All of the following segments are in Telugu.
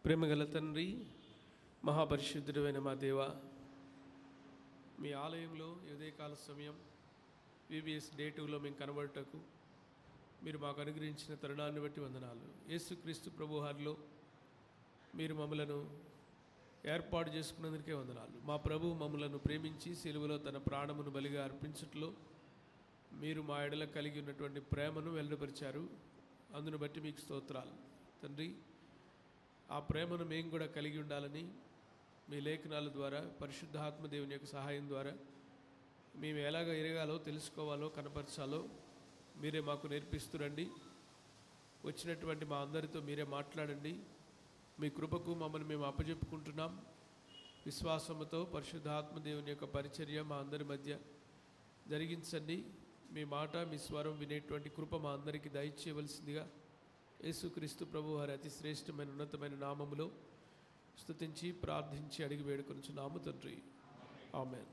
ప్రేమగల తండ్రి, మహాపరిశుద్ధుడైన మా దేవ, మీ ఆలయంలో ఉదయకాల సమయం VBS Day 2లో మేము కనబడటకు మీరు మాకు అనుగ్రహించిన తరుణాన్ని బట్టి వందనాలు. యేసుక్రీస్తు ప్రభువారిలో మీరు మమ్మలను ఏర్పాటు చేసుకున్నందుకే వందనాలు. మా ప్రభు మమ్మలను ప్రేమించి సిలువలో తన ప్రాణమును బలిగా అర్పించట్లో మీరు మా ఎడల కలిగి ఉన్నటువంటి ప్రేమను వెల్లడిపరిచారు. అందును బట్టి మీకు స్తోత్రాలు తండ్రి. ఆ ప్రేమను మేము కూడా కలిగి ఉండాలని మీ లేఖనాల ద్వారా, పరిశుద్ధాత్మ దేవుని యొక్క సహాయం ద్వారా మేము ఎలాగ ఎరగాలో, తెలుసుకోవాలో, కనపరచాలో మీరే మాకు నేర్పిస్తురండి. వచ్చినటువంటి మా అందరితో మీరే మాట్లాడండి. మీ కృపకు మమ్మల్ని మేము అప్పచెప్పుకుంటున్నాం. విశ్వాసముతో పరిశుద్ధాత్మ దేవుని యొక్క పరిచర్య మా అందరి మధ్య జరిగించండి. మీ మాట, మీ స్వరం వినేటువంటి కృప మా అందరికీ దయచేయవలసిందిగా యేసుక్రీస్తు ప్రభు వారి అతి శ్రేష్టమైన ఉన్నతమైన నామములో స్తుతించి ప్రార్థించి అడిగి వేడుకొనుచున్నాము తండ్రి. Amen.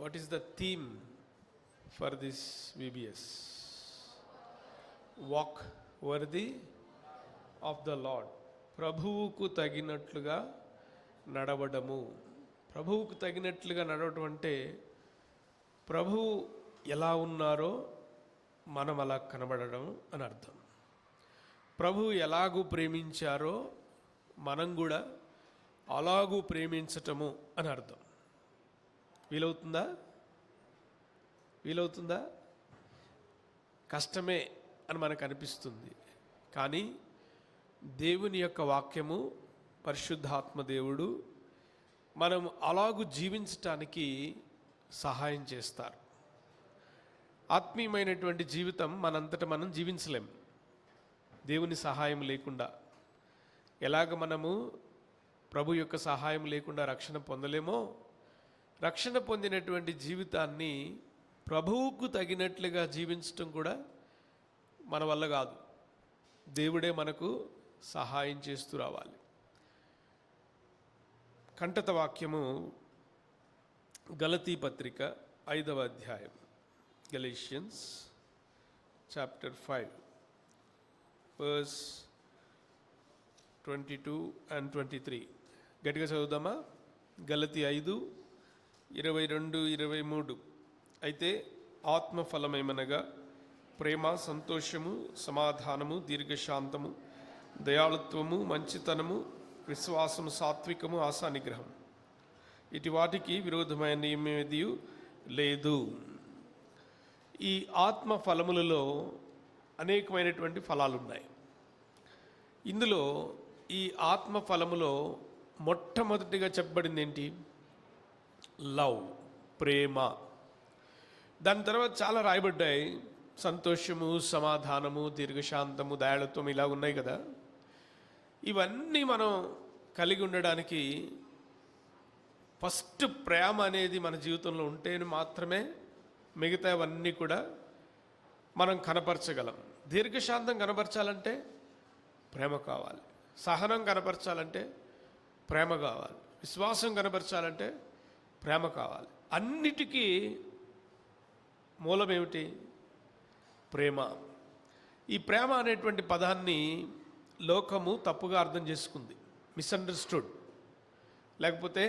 What is the theme for this VBS? Walk worthy of the lord. ప్రభువుకు తగినట్లుగా నడవడము. ప్రభువుకు తగినట్లుగా నడవడం అంటే ప్రభువు ఎలా ఉన్నారో మనం అలా కనబడడం అని అర్థం. ప్రభువు ఎలాగూ ప్రేమించారో మనం కూడా అలాగూ ప్రేమించటము అని అర్థం. వీలవుతుందా? వీలవుతుందా? కష్టమే అని మనకు అనిపిస్తుంది. కానీ దేవుని యొక్క వాక్యము, పరిశుద్ధాత్మ దేవుడు మనం అలాగూ జీవించటానికి సహాయం చేస్తారు. ఆత్మీయమైనటువంటి జీవితం మనంతట మనం జీవించలేం దేవుని సహాయం లేకుండా. ఎలాగ మనము ప్రభు యొక్క సహాయం లేకుండా రక్షణ పొందలేమో, రక్షణ పొందినటువంటి జీవితాన్ని ప్రభువుకు తగినట్లుగా జీవించటం కూడా మన వల్ల కాదు. దేవుడే మనకు సహాయం చేస్తూ రావాలి. కంటత వాక్యము గలతీ పత్రిక 5వ అధ్యాయం, Galatians chapter 5 verse 22 and 23. గట్టిగా చదువుదామా? గలతీ 5:22-23. అయితే ఆత్మఫలమేమనగా ప్రేమ, సంతోషము, సమాధానము, దీర్ఘశాంతము, దయాళుత్వము, మంచితనము, విశ్వాసము, సాత్వికము, ఆశానిగ్రహం. ఇటు వాటికి విరోధమైన నియమేది లేదు. ఈ ఆత్మ ఫలములలో అనేకమైనటువంటి ఫలాలు ఉన్నాయి. ఇందులో ఈ ఆత్మ ఫలములో మొట్టమొదటిగా చెప్పబడింది ఏంటి? లవ్, ప్రేమ. దాని తర్వాత చాలా రాయబడ్డాయి. సంతోషము, సమాధానము, దీర్ఘశాంతము, దయాళుత్వం, ఇలా ఉన్నాయి కదా. ఇవన్నీ మనం కలిగి ఉండడానికి ఫస్ట్ ప్రేమ అనేది మన జీవితంలో ఉంటేనే మాత్రమే మిగతావన్నీ కూడా మనం కనపరచగలం. దీర్ఘశాంతం కనపరచాలంటే ప్రేమ కావాలి. సహనం కనపరచాలంటే ప్రేమ కావాలి. విశ్వాసం కనపరచాలంటే ప్రేమ కావాలి. అన్నిటికీ మూలం ఏమిటి? ప్రేమ. ఈ ప్రేమ అనేటువంటి పదాన్ని లోకము తప్పుగా అర్థం చేసుకుంది, మిస్అండర్స్టూడ్. లేకపోతే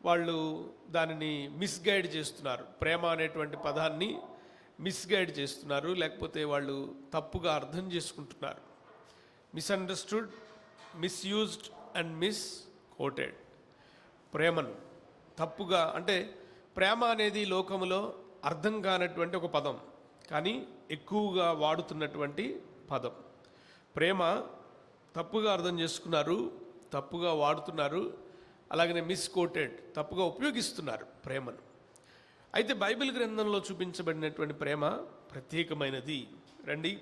వాళ్ళు దానిని మిస్గైడ్ చేస్తున్నారు. ప్రేమ అనేటువంటి పదాన్ని మిస్గైడ్ చేస్తున్నారు, లేకపోతే వాళ్ళు తప్పుగా అర్థం చేసుకుంటున్నారు. Misunderstood, misused and misquoted. ప్రేమను తప్పుగా, అంటే ప్రేమ అనేది లోకములో అర్థం కానటువంటి ఒక పదం, కానీ ఎక్కువగా వాడుతున్నటువంటి పదం. ప్రేమ తప్పుగా అర్థం చేసుకున్నారు, తప్పుగా వాడుతున్నారు, అలాగనే మిస్కోటెడ్, తప్పుగా ఉపయోగిస్తున్నారు ప్రేమను. అయితే బైబిల్ గ్రంథంలో చూపించబడినటువంటి ప్రేమ ప్రత్యేకమైనది. రండి,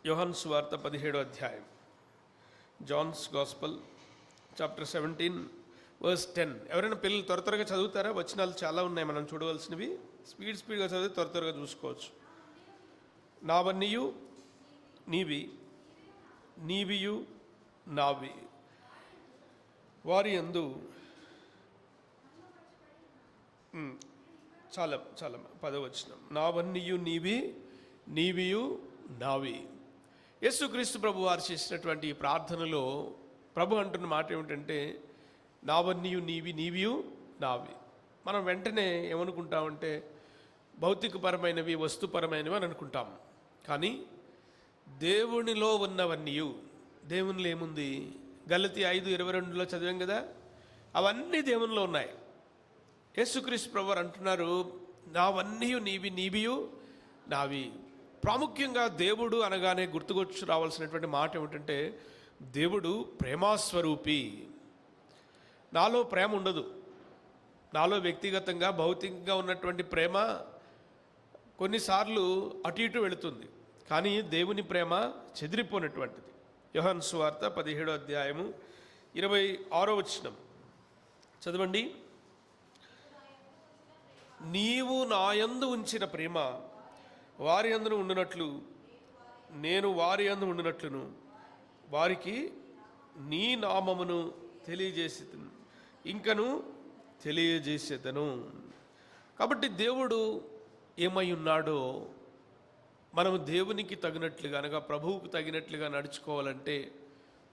యోహాను సువార్త 17వ అధ్యాయం, జాన్స్ గాస్పల్ చాప్టర్ 17 verse 10. ఎవరైనా పిల్లలు త్వరగా చదువుతారా? వచనాలు చాలా ఉన్నాయి మనం చూడవలసినవి. స్పీడ్గా చదివి త్వరగా చూసుకోవచ్చు. నావన్నీయు నీవి, నీవియు నావి, వారి యందు చాలా 10వ వచనం. నావన్నీయు నీవి, నీవియు నావి. యేసుక్రీస్తు ప్రభు వారు చేసినటువంటి ఈ ప్రార్థనలో ప్రభు అంటున్న మాట ఏమిటంటే, నావన్నీయు నీవి, నీవియు నావి. మనం వెంటనే ఏమనుకుంటామంటే భౌతికపరమైనవి, వస్తుపరమైనవి అని అనుకుంటాం. కానీ దేవునిలో ఉన్నవన్నీయు, దేవునిలో ఏముంది? గలతీ 5:22 చదివాం కదా, అవన్నీ దేవునిలో ఉన్నాయి. యేసుక్రీస్తు ప్రభు అంటున్నారు, నావన్నీయు నీవి, నీవియు నావి. ప్రాముఖ్యంగా దేవుడు అనగానే గుర్తుకొచ్చి రావాల్సినటువంటి మాట ఏమిటంటే, దేవుడు ప్రేమాస్వరూపి. నాలో ప్రేమ ఉండదు. నాలో వ్యక్తిగతంగా భౌతికంగా ఉన్నటువంటి ప్రేమ కొన్నిసార్లు అటు ఇటు వెళుతుంది. కానీ దేవుని ప్రేమ చెదిరిపోయినటువంటిది. యోహాను సువార్త 17వ అధ్యాయము 26వ వచనం చదవండి. నీవు నాయందు ఉంచిన ప్రేమ వారి యందు ఉండునట్లు నేను వారి యందు ఉండునట్లును వారికి నీ నామమును తెలియజేసేదను, ఇంకను తెలియజేసేదను. కాబట్టి దేవుడు ఏమై ఉన్నాడో మనము దేవునికి తగినట్లుగా అనగా ప్రభువుకు తగినట్లుగా నడుచుకోవాలంటే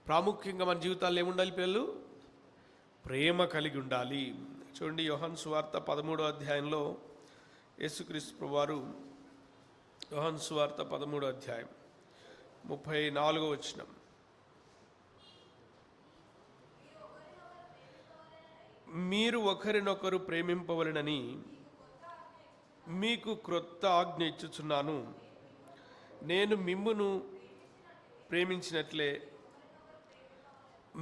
ప్రాముఖ్యంగా మన జీవితాల్లో ఏముండాలి? పిల్లలు ప్రేమ కలిగి ఉండాలి. చూడండి, యోహాను సువార్త 13వ అధ్యాయంలో యేసుక్రీస్తు ప్రభువారు, యోహాను సువార్త 13వ అధ్యాయం 34వ వచనం, మీరు ఒకరినొకరు ప్రేమింపవలెనని మీకు క్రొత్త ఆజ్ఞ ఇచ్చుచున్నాను, నేను మిమ్మును ప్రేమించినట్లే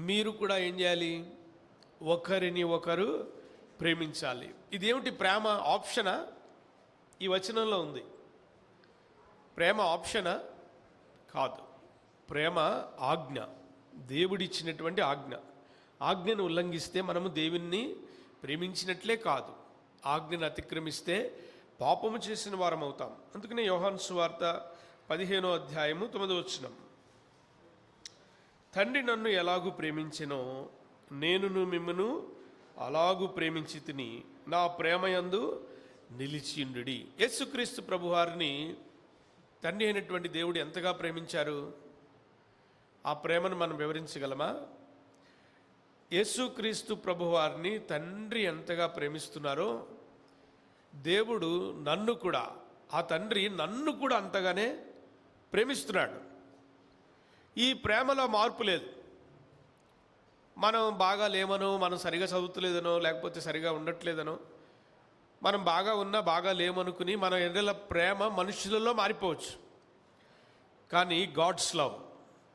మీరు కూడా ఏం చేయాలి? ఒకరిని ఒకరు ప్రేమించాలి. ఇదేమిటి? ప్రేమ ఆప్షనా? ఈ వచనంలో ఉంది. ప్రేమ ఆప్షనా? కాదు. ప్రేమ ఆజ్ఞ, దేవుడిచ్చినటువంటి ఆజ్ఞ. ఆజ్ఞను ఉల్లంఘిస్తే మనము దేవుణ్ణి ప్రేమించినట్లే కాదు, ఆజ్ఞను అతిక్రమిస్తే పాపము చేసిన వారం అవుతాం. అందుకనే యోహాను సువార్త 15వ అధ్యాయము 9వ వచనం, తండ్రి నన్ను ఎలాగూ ప్రేమించెనో నేనును మిమ్మును అలాగూ ప్రేమించి తిని నా ప్రేమయందు నిలిచిండుడి. యేసుక్రీస్తు ప్రభువారిని తండ్రి అయినటువంటి దేవుడు ఎంతగా ప్రేమించారు? ఆ ప్రేమను మనం వివరించగలమా? యేసుక్రీస్తు ప్రభువారిని తండ్రి ఎంతగా ప్రేమిస్తున్నారో దేవుడు నన్ను కూడా, ఆ తండ్రి నన్ను కూడా అంతగానే ప్రేమిస్తున్నాడు. ఈ ప్రేమలో మార్పు లేదు. మనం బాగా లేమనో, మనం సరిగా చదువుతలేదనో, లేకపోతే సరిగా ఉండట్లేదనో, మనం బాగా ఉన్నా బాగా లేమనుకుని మన ఎడల ప్రేమ మనుషులలో మారిపోవచ్చు. కానీ గాడ్స్ లవ్,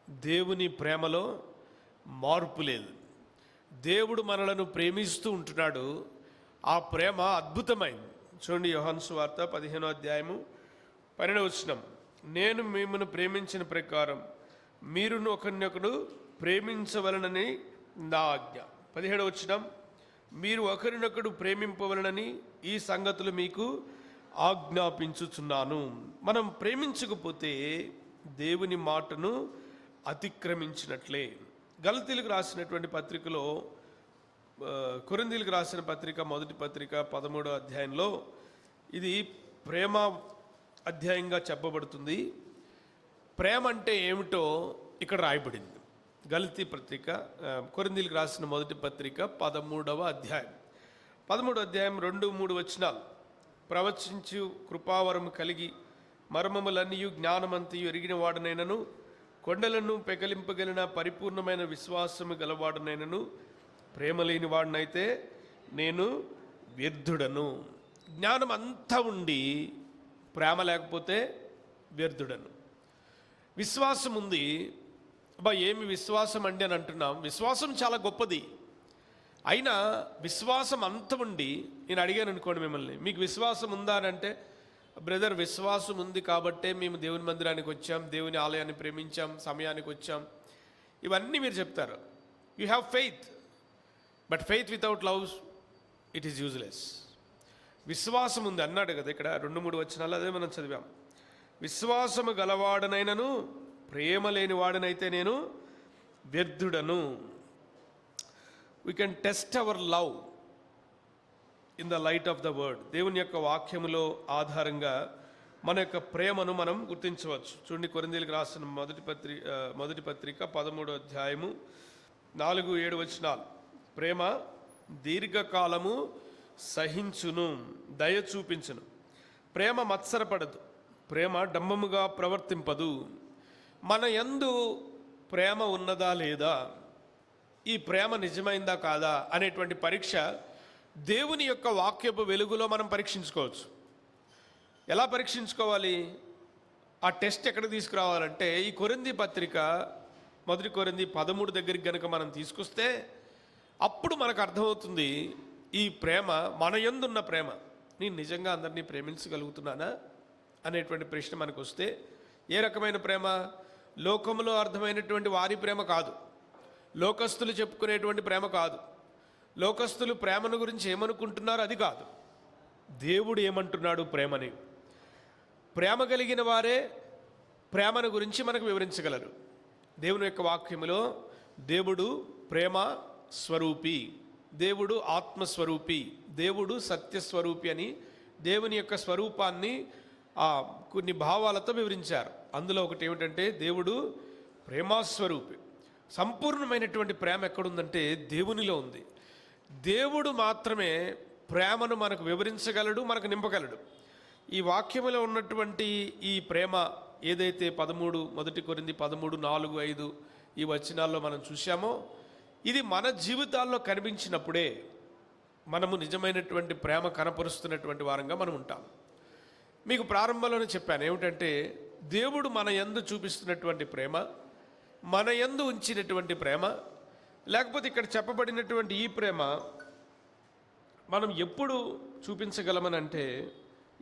దేవుని ప్రేమలో మార్పు లేదు. దేవుడు మనలను ప్రేమిస్తూ ఉంటున్నాడు. ఆ ప్రేమ అద్భుతమైంది. చూడండి, యోహాను సువార్త 15వ అధ్యాయము 12వ వచనం, నేను మిమ్మల్ని ప్రేమించిన ప్రకారం మీరును ఒకరినొకరు ప్రేమించవలనని నా ఆజ్ఞ. 17వ వచనం, మీరు ఒకరినొకరు ప్రేమింపవలనని ఈ సంగతులు మీకు ఆజ్ఞాపించుచున్నాను. మనం ప్రేమించకపోతే దేవుని మాటను అతిక్రమించినట్లే. గలతీలకు రాసినటువంటి పత్రికలో, కొరింథీలకు రాసిన పత్రిక, మొదటి పత్రిక 13వ అధ్యాయంలో ఇది ప్రేమ అధ్యాయంగా చెప్పబడుతుంది. ప్రేమ అంటే ఏమిటో ఇక్కడ రాయబడింది. గలతీ పత్రిక, కొరింథీలకు రాసిన మొదటి పత్రిక 13వ అధ్యాయం 13వ అధ్యాయం 2-3 వచనాలు, ప్రవచించు కృపావరం కలిగి మర్మములన్నీయు జ్ఞానమంతయు ఎరిగిన వాడనైనను కొండలను పెకలింపగలిగిన పరిపూర్ణమైన విశ్వాసము గలవాడనైనను ప్రేమ లేని వాడినైతే నేను వ్యర్థుడను. జ్ఞానం అంతా ఉండి ప్రేమ లేకపోతే వ్యర్థుడను. విశ్వాసం ఉంది, అబ్బా ఏమి విశ్వాసం అండి అని అంటున్నాం. విశ్వాసం చాలా గొప్పది. అయినా విశ్వాసం అంత ఉండి, నేను అడిగాను అనుకోండి మిమ్మల్ని, మీకు విశ్వాసం ఉందా అని అంటే, బ్రదర్ విశ్వాసం ఉంది కాబట్టే మేము దేవుని మందిరానికి వచ్చాం, దేవుని ఆలయాన్ని ప్రేమించాం, సమయానికి వచ్చాం, ఇవన్నీ మీరు చెప్తారు. You have faith, but faith without love it is useless. విశ్వాసం ఉంది అన్నాడు కదా ఇక్కడ 2-3 వచనాలు, అదే మనం చదివాం. విశ్వాసము గలవాడనైనను ప్రేమ లేని వాడనైతే నేను వ్యర్థుడను. We can test our love in the light of the word. దేవుని యొక్క వాక్యములో ఆధారంగా మన యొక్క ప్రేమను మనం గుర్తించవచ్చు. చూడండి, కొరింథీయులకు రాసిన మొదటి పత్రిక 13వ అధ్యాయము 4-7 వచనాలు. ప్రేమ దీర్ఘకాలము సహించును, దయ చూపించును. ప్రేమ మత్సరపడదు, ప్రేమ డంబముగా ప్రవర్తింపదు. మన యందు ప్రేమ ఉన్నదా లేదా, ఈ ప్రేమ నిజమైందా కాదా అనేటువంటి పరీక్ష దేవుని యొక్క వాక్యపు వెలుగులో మనం పరీక్షించుకోవచ్చు. ఎలా పరీక్షించుకోవాలి? ఆ టెస్ట్ ఎక్కడికి తీసుకురావాలంటే ఈ కొరింథీ పత్రిక 1 కొరింథీ 13 దగ్గరికి కనుక మనం తీసుకొస్తే అప్పుడు మనకు అర్థమవుతుంది ఈ ప్రేమ మన యందున్న ప్రేమ. నేను నిజంగా అందరినీ ప్రేమించగలుగుతున్నానా అనేటువంటి ప్రశ్న మనకు వస్తే, ఏ రకమైన ప్రేమ? లోకంలో అర్థమైనటువంటి వారి ప్రేమ కాదు, లోకస్తులు చెప్పుకునేటువంటి ప్రేమ కాదు, లోకస్తులు ప్రేమను గురించి ఏమనుకుంటున్నారు అది కాదు, దేవుడు ఏమంటున్నాడు ప్రేమని. ప్రేమ కలిగిన వారే ప్రేమను గురించి మనకు వివరించగలరు. దేవుని యొక్క వాక్యములో దేవుడు ప్రేమ స్వరూపి, దేవుడు ఆత్మస్వరూపి, దేవుడు సత్యస్వరూపి అని దేవుని యొక్క స్వరూపాన్ని కొన్ని భావాలతో వివరించారు. అందులో ఒకటి ఏమిటంటే దేవుడు ప్రేమాస్వరూపి. సంపూర్ణమైనటువంటి ప్రేమ ఎక్కడుందంటే దేవునిలో ఉంది. దేవుడు మాత్రమే ప్రేమను మనకు వివరించగలడు, మనకు నింపగలడు. ఈ వాక్యములో ఉన్నటువంటి ఈ ప్రేమ ఏదైతే 1 కొరింథీ 13, 4, 5 ఈ వచనాల్లో మనం చూసామో, ఇది మన జీవితాల్లో కనిపించినప్పుడే మనము నిజమైనటువంటి ప్రేమ కనపరుస్తున్నటువంటి వారంగా మనం ఉంటాం. మీకు ప్రారంభంలోనే చెప్పాను ఏమిటంటే, దేవుడు మన యందు చూపిస్తున్నటువంటి ప్రేమ, మన యందు ఉంచినటువంటి ప్రేమ, లేకపోతే ఇక్కడ చెప్పబడినటువంటి ఈ ప్రేమ మనం ఎప్పుడు చూపించగలమనంటే,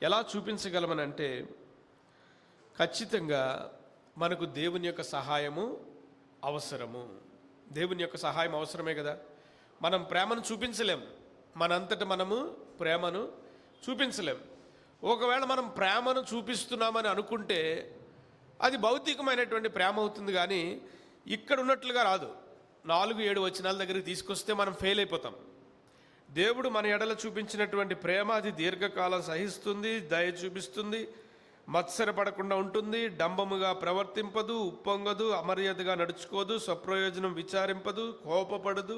ఎలా చూపించగలమనంటే, ఖచ్చితంగా మనకు దేవుని యొక్క సహాయము అవసరము. దేవుని యొక్క సహాయం అవసరమే కదా. మనం ప్రేమను చూపించలేం, మనంతట మనము ప్రేమను చూపించలేం. ఒకవేళ మనం ప్రేమను చూపిస్తున్నామని అనుకుంటే అది భౌతికమైనటువంటి ప్రేమ అవుతుంది, కానీ ఇక్కడ ఉన్నట్లుగా రాదు. 4-7 వచనాల దగ్గరికి తీసుకొస్తే మనం ఫెయిల్ అయిపోతాం. దేవుడు మన ఎడల చూపించినటువంటి ప్రేమ అది దీర్ఘకాలం సహిస్తుంది, దయ చూపిస్తుంది, మత్సరపడకుండా ఉంటుంది, డంబముగా ప్రవర్తింపదు, ఉప్పొంగదు, అమర్యాదగా నడుచుకోదు, స్వప్రయోజనం విచారింపదు, కోపపడదు,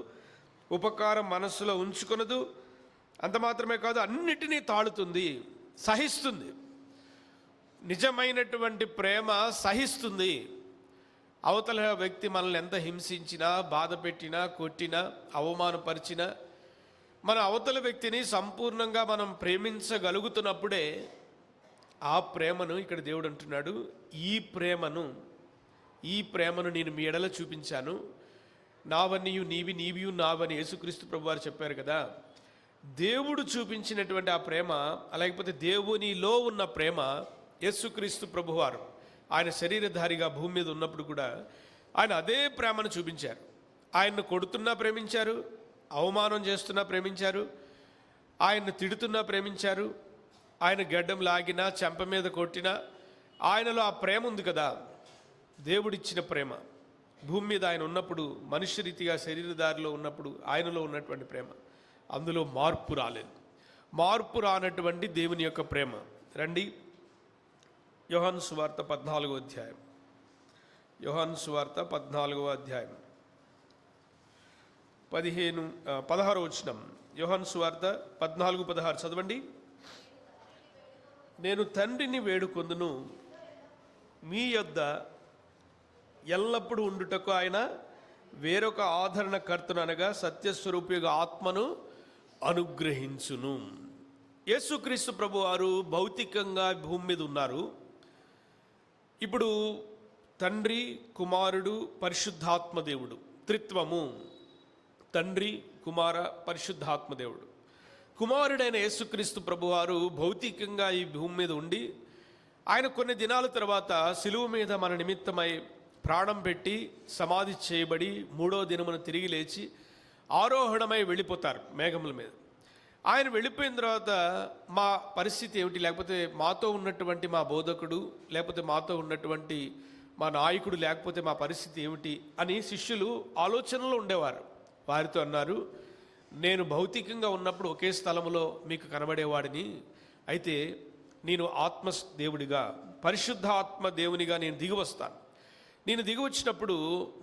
ఉపకారం మనస్సులో ఉంచుకొనదు. అంత మాత్రమే కాదు, అన్నిటినీ తాళుతుంది, సహిస్తుంది. నిజమైనటువంటి ప్రేమ సహిస్తుంది. అవతల వ్యక్తి మనల్ని ఎంత హింసించినా, బాధ పెట్టినా, కొట్టినా, అవమానపరిచినా, మన అవతల వ్యక్తిని సంపూర్ణంగా మనం ప్రేమించగలుగుతున్నప్పుడే ఆ ప్రేమను ఇక్కడ దేవుడు అంటున్నాడు, ఈ ప్రేమను నేను మీ ఎడల చూపించాను, నావన్నీయు నీవి, నీవియు నావని యేసుక్రీస్తు ప్రభువారు చెప్పారు కదా. దేవుడు చూపించినటువంటి ఆ ప్రేమ, లేకపోతే దేవునిలో ఉన్న ప్రేమ, యేసుక్రీస్తు ప్రభువారు ఆయన శరీరధారిగా భూమి మీద ఉన్నప్పుడు కూడా ఆయన అదే ప్రేమను చూపించారు. ఆయన్ను కొడుతున్నా ప్రేమించారు, అవమానం చేస్తున్నా ప్రేమించారు, ఆయన్ను తిడుతున్నా ప్రేమించారు, ఆయన గడ్డం లాగినా, చెంప మీద కొట్టినా ఆయనలో ఆ ప్రేమ ఉంది కదా. దేవుడిచ్చిన ప్రేమ భూమి మీద ఆయన ఉన్నప్పుడు, మనుష్య రీతిగా శరీరధారిలో ఉన్నప్పుడు ఆయనలో ఉన్నటువంటి ప్రేమ, అందులో మార్పు రాలేదు. మార్పు రానటువంటి దేవుని యొక్క ప్రేమ. రండి, యోహాను సువార్త 14వ అధ్యాయం. యోహాను సువార్త 14వ అధ్యాయం 16వ వచనం. యోహాను సువార్త 14:16 చదవండి. నేను తండ్రిని వేడుకొందును, మీ యొద్ద ఎల్లప్పుడూ ఉండుటకు ఆయన వేరొక ఆదరణకర్తను, అనగా సత్యస్వరూపిగా ఆత్మను అనుగ్రహించును. యేసుక్రీస్తు ప్రభువారు భౌతికంగా భూమి మీద ఉన్నారు. ఇప్పుడు తండ్రి, కుమారుడు, పరిశుద్ధాత్మదేవుడు, త్రిత్వము, తండ్రి, కుమార, పరిశుద్ధాత్మదేవుడు. కుమారుడైన యేసుక్రీస్తు ప్రభువారు భౌతికంగా ఈ భూమి మీద ఉండి, ఆయన కొన్ని దినాల తర్వాత సిలువ మీద మన నిమిత్తమై ప్రాణం పెట్టి సమాధి చేయబడి 3వ దినమున తిరిగి లేచి ఆరోహణమై వెళ్ళిపోతారు మేఘముల మీద. ఆయన వెళ్ళిపోయిన తర్వాత మా పరిస్థితి ఏమిటి, లేకపోతే మాతో ఉన్నటువంటి మా బోధకుడు, లేకపోతే మాతో ఉన్నటువంటి మా నాయకుడు, లేకపోతే మా పరిస్థితి ఏమిటి అని శిష్యులు ఆలోచనలో ఉండేవారు. వారితో అన్నారు, నేను భౌతికంగా ఉన్నప్పుడు ఒకే స్థలంలో మీకు కనబడేవాడిని, అయితే నేను ఆత్మ దేవుడిగా, పరిశుద్ధ ఆత్మ దేవునిగా నేను దిగి వస్తాను. నేను దిగి వచ్చినప్పుడు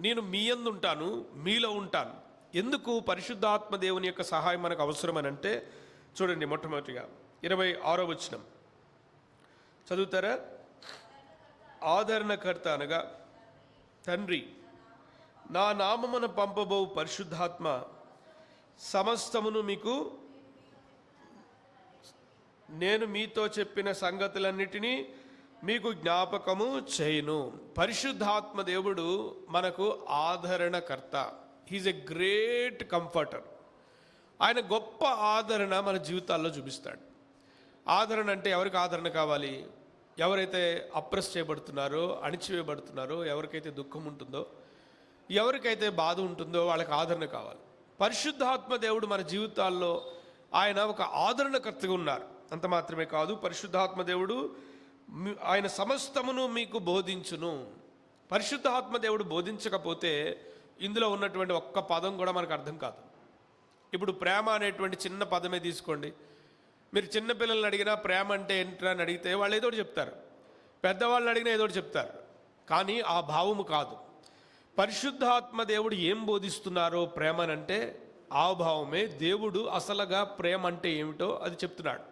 నేను మీ యందు ఉంటాను, మీలో ఉంటాను. ఎందుకు పరిశుద్ధాత్మ దేవుని యొక్క సహాయం మనకు అవసరమని అంటే, చూడండి మొట్టమొదటిగా 26వ వచనం చదువుతారా? ఆదరణకర్త అనగా తండ్రి నా నామమున పంపబో పరిశుద్ధాత్మ సమస్తమును మీకు నేను మీతో చెప్పిన సంగతులన్నిటినీ మీకు జ్ఞాపకము చేయును. పరిశుద్ధాత్మ దేవుడు మనకు ఆదరణకర్త. He's a great comforter. ఆయన గొప్ప ఆదరణ మన జీవితాల్లో చూపిస్తాడు. ఆదరణ అంటే ఎవరికి ఆదరణ కావాలి? ఎవరైతే అప్రెస్ చేయబడుతున్నారో, అణిచివేయబడుతున్నారో, ఎవరికైతే దుఃఖం ఉంటుందో, ఎవరికైతే బాధ ఉంటుందో వాళ్ళకి ఆదరణ కావాలి. పరిశుద్ధాత్మ దేవుడు మన జీవితాల్లో ఆయన ఒక ఆదరణకర్తగా ఉన్నారు. అంత మాత్రమే కాదు, పరిశుద్ధాత్మ దేవుడు ఆయన సమస్తమును మీకు బోధించును. పరిశుద్ధాత్మ దేవుడు బోధించకపోతే ఇందులో ఉన్నటువంటి ఒక్క పదం కూడా మనకు అర్థం కాదు. ఇప్పుడు ప్రేమ అనేటువంటి చిన్న పదమే తీసుకోండి. మీరు చిన్నపిల్లల్ని అడిగినా ప్రేమ అంటే ఏంట్రా అని అడిగితే వాళ్ళు ఏదో ఒకటి చెప్తారు, పెద్దవాళ్ళని అడిగినా ఏదో ఒకటి చెప్తారు, కానీ ఆ భావము కాదు. పరిశుద్ధాత్మ దేవుడు ఏం బోధిస్తున్నారో ప్రేమనంటే ఆ భావమే. దేవుడు అసలుగా ప్రేమ అంటే ఏమిటో అది చెప్తున్నాడు.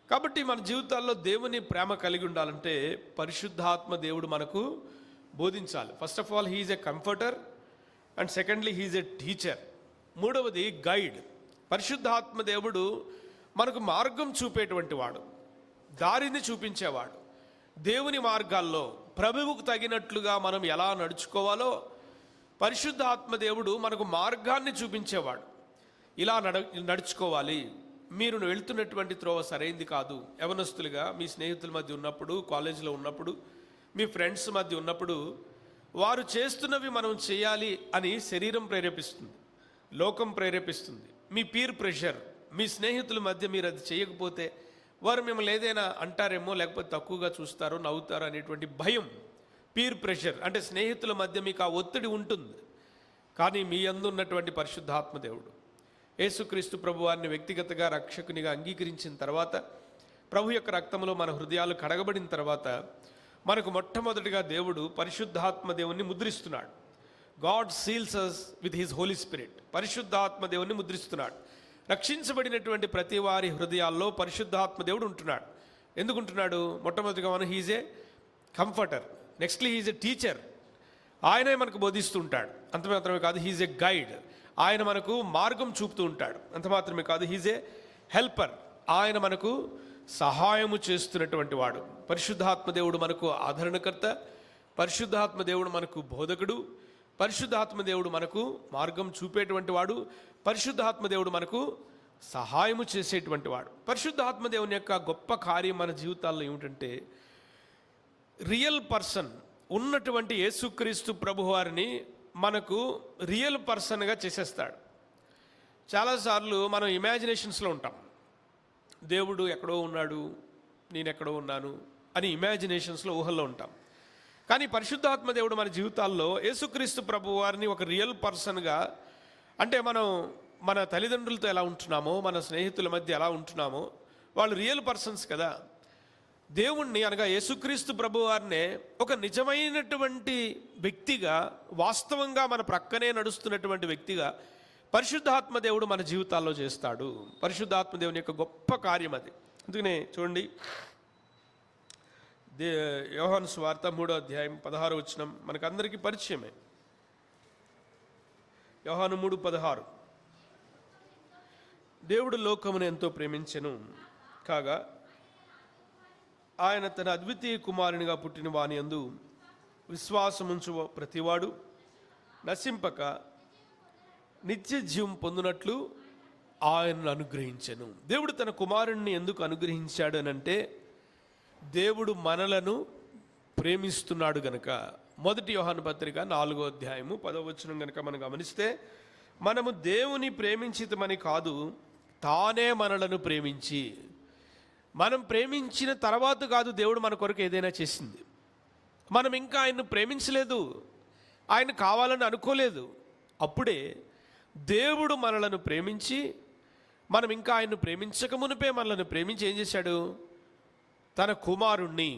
కాబట్టి మన జీవితాల్లో దేవుని ప్రేమ కలిగి ఉండాలంటే పరిశుద్ధాత్మ దేవుడు మనకు బోధించాలి. First of all he's a comforter, and secondly he's a teacher. మూడవది గైడ్. పరిశుద్ధాత్మ దేవుడు మనకు మార్గం చూపేటువంటి వాడు, దారిని చూపించేవాడు. దేవుని మార్గాల్లో ప్రభువుకు తగినట్లుగా మనం ఎలా నడుచుకోవాలో పరిశుద్ధాత్మ దేవుడు మనకు మార్గాన్ని చూపించేవాడు. ఇలా నడుచుకోవాలి, మీరు వెళ్తున్నటువంటి త్రోవ సరైంది కాదు. యవనస్తులుగా మీ స్నేహితుల మధ్య ఉన్నప్పుడు, కాలేజీలో ఉన్నప్పుడు, మీ ఫ్రెండ్స్ మధ్య ఉన్నప్పుడు వారు చేస్తున్నవి మనం చేయాలి అని శరీరం ప్రేరేపిస్తుంది, లోకం ప్రేరేపిస్తుంది. మీ పీర్ ప్రెషర్, మీ స్నేహితుల మధ్య మీరు అది చేయకపోతే వారు మిమ్మల్ని ఏదైనా అంటారేమో, లేకపోతే తక్కువగా చూస్తారో, నవ్వుతారో అనేటువంటి భయం. పీర్ ప్రెషర్ అంటే స్నేహితుల మధ్య మీకు ఆ ఒత్తిడి ఉంటుంది. కానీ మీ యందు ఉన్నటువంటి పరిశుద్ధాత్మ దేవుడు, యేసుక్రీస్తు ప్రభు వారిని వ్యక్తిగతంగా రక్షకునిగా అంగీకరించిన తర్వాత, ప్రభు యొక్క రక్తంలో మన హృదయాలు కడగబడిన తర్వాత, మనకు మొట్టమొదటిగా దేవుడు పరిశుద్ధాత్మ దేవుణ్ణి ముద్రిస్తున్నాడు. God seals us with his Holy Spirit. పరిశుద్ధాత్మ దేవుణ్ణి ముద్రిస్తున్నాడు. రక్షించబడినటువంటి ప్రతి వారి హృదయాల్లో పరిశుద్ధాత్మ దేవుడు ఉంటున్నాడు. ఎందుకు ఉంటున్నాడు? మొట్టమొదటిగా మనం he's a comforter, nextly he's a teacher. ఆయనే మనకు బోధిస్తూ ఉంటాడు. అంత మాత్రమే కాదు, హీజ్ ఏ గైడ్. ఆయన మనకు మార్గం చూపుతూ ఉంటాడు. అంత మాత్రమే కాదు, హీజ్ ఏ హెల్పర్. ఆయన మనకు సహాయము చేస్తున్నటువంటి వాడు. పరిశుద్ధాత్మ దేవుడు మనకు ఆదరణకర్త, పరిశుద్ధాత్మ దేవుడు మనకు బోధకుడు, పరిశుద్ధాత్మ దేవుడు మనకు మార్గం చూపేటువంటి వాడు, పరిశుద్ధాత్మ దేవుడు మనకు సహాయము చేసేటువంటి వాడు. పరిశుద్ధాత్మ దేవుని యొక్క గొప్ప కార్యం మన జీవితాల్లో ఏమిటంటే, రియల్ పర్సన్ ఉన్నటువంటి యేసుక్రీస్తు ప్రభువారిని మనకు రియల్ పర్సన్గా చేసేస్తాడు. చాలాసార్లు మనం ఇమాజినేషన్స్లో ఉంటాం. దేవుడు ఎక్కడో ఉన్నాడు, నేను ఎక్కడో ఉన్నాను అని ఇమాజినేషన్స్లో, ఊహల్లో ఉంటాం. కానీ పరిశుద్ధాత్మ దేవుడు మన జీవితాల్లో యేసుక్రీస్తు ప్రభు వారిని ఒక రియల్ పర్సన్గా, అంటే మనం మన తల్లిదండ్రులతో ఎలా ఉంటున్నామో, మన స్నేహితుల మధ్య ఎలా ఉంటున్నామో, వాళ్ళు రియల్ పర్సన్స్ కదా. దేవుణ్ణి అనగా యేసుక్రీస్తు ప్రభు వారినే ఒక నిజమైనటువంటి వ్యక్తిగా, వాస్తవంగా మన ప్రక్కనే నడుస్తున్నటువంటి వ్యక్తిగా పరిశుద్ధాత్మ దేవుడు మన జీవితాల్లో చేస్తాడు. పరిశుద్ధాత్మ దేవుని యొక్క గొప్ప కార్యం అది. అందుకనే చూడండి, యోహాను సువార్త 3వ అధ్యాయం 16వ వచనం మనకందరికీ పరిచయమే. యోహాను 3:16, దేవుడు లోకమును ఎంతో ప్రేమించెను కాగా ఆయన తన అద్వితీయ కుమారునిగా పుట్టిన వాని యందు విశ్వాసముంచు ప్రతివాడు నశింపక నిత్య జీవం పొందునట్లు ఆయనను అనుగ్రహించెను. దేవుడు తన కుమారుణ్ణి ఎందుకు అనుగ్రహించాడు అనంటే, దేవుడు మనలను ప్రేమిస్తున్నాడు గనక. 1 యోహాను పత్రిక 4వ అధ్యాయము 10వ వచనం గనక మనం గమనిస్తే, మనము దేవుని ప్రేమించితమని కాదు, తానే మనలను ప్రేమించి, మనం ప్రేమించిన తర్వాత కాదు దేవుడు మన కొరకు ఏదైనా చేసింది. మనం ఇంకా ఆయన్ను ప్రేమించలేదు, ఆయన కావాలని అనుకోలేదు. అప్పుడే దేవుడు మనలను ప్రేమించి, మనం ఇంకా ఆయన్ను ప్రేమించక మునిపే మనలను ప్రేమించి ఏం చేశాడు? తన కుమారుణ్ణి,